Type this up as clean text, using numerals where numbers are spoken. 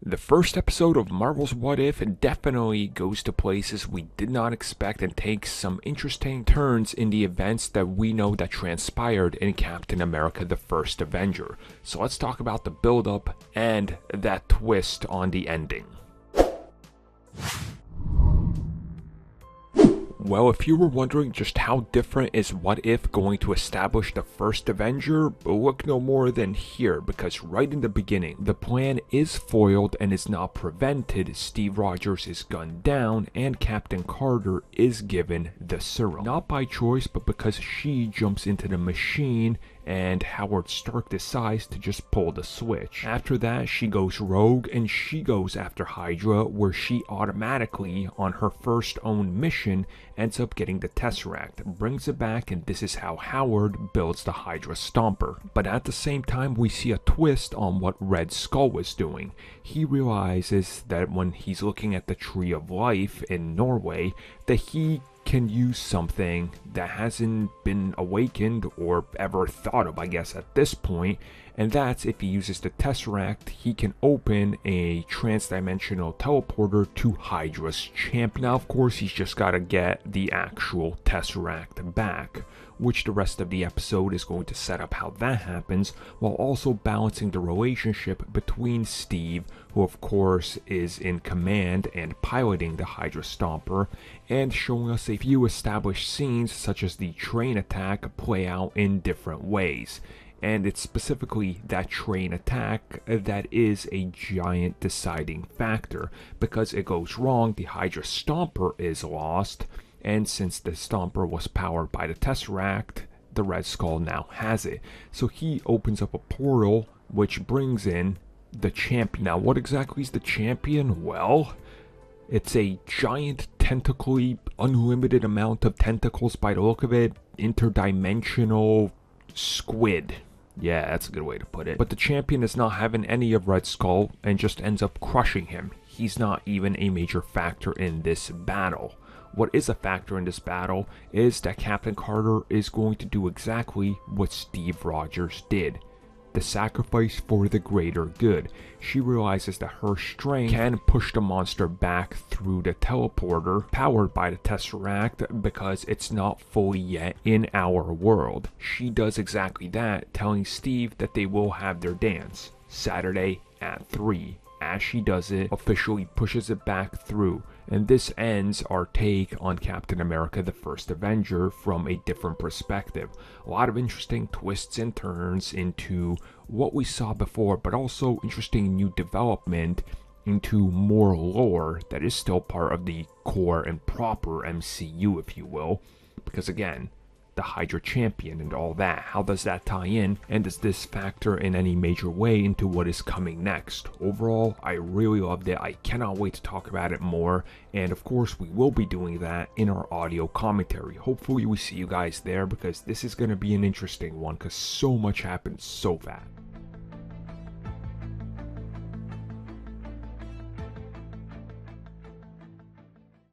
The first episode of Marvel's What If definitely goes to places we did not expect and takes some interesting turns in the events that we know that transpired in Captain America the First Avenger. So let's talk about the build-up and that twist on the ending. Well, if you were wondering just how different is What If going to establish the first Avenger, look no more than here, because right in the beginning, the plan is foiled and is not prevented. Steve Rogers is gunned down and Captain Carter is given the serum. Not by choice, but because she jumps into the machine and Howard Stark decides to just pull the switch. After that, she goes rogue and she goes after Hydra, where she automatically, on her first own mission, ends up getting the Tesseract, brings it back, and this is how Howard builds the Hydra Stomper. But at the same time, we see a twist on what Red Skull was doing. He realizes that when he's looking at the Tree of Life in Norway, that he can use something that hasn't been awakened or ever thought of, I guess, at this point, and that's if he uses the Tesseract, he can open a trans-dimensional teleporter to Hydra's champion. Now, of course, he's just got to get the actual Tesseract back, which the rest of the episode is going to set up how that happens, while also balancing the relationship between Steve, who of course is in command and piloting the Hydra Stomper, and showing us a few established scenes such as the train attack play out in different ways. And it's specifically that train attack that is a giant deciding factor. Because it goes wrong, the Hydra Stomper is lost, and since the Stomper was powered by the Tesseract, the Red Skull now has it. So he opens up a portal which brings in the champion. Now, what exactly is the champion? Well, it's a giant tentacly, unlimited amount of tentacles by the look of it, interdimensional squid. Yeah, that's a good way to put it. But the champion is not having any of Red Skull and just ends up crushing him. He's not even a major factor in this battle. What is a factor in this battle is that Captain Carter is going to do exactly what Steve Rogers did. The sacrifice for the greater good. She realizes that her strength can push the monster back through the teleporter powered by the Tesseract because it's not fully yet in our world. She does exactly that, telling Steve that they will have their dance Saturday at 3. As she does it, officially pushes it back through. And this ends our take on Captain America the First Avenger from a different perspective. A lot of interesting twists and turns into what we saw before, but also interesting new development into more lore that is still part of the core and proper MCU, if you will. Because again, the Hydra champion and all that, how does that tie in, and does this factor in any major way into what is coming next? Overall, I really loved it. I cannot wait to talk about it more, and of course we will be doing that in our audio commentary. Hopefully we see you guys there, because this is going to be an interesting one because so much happened so fast.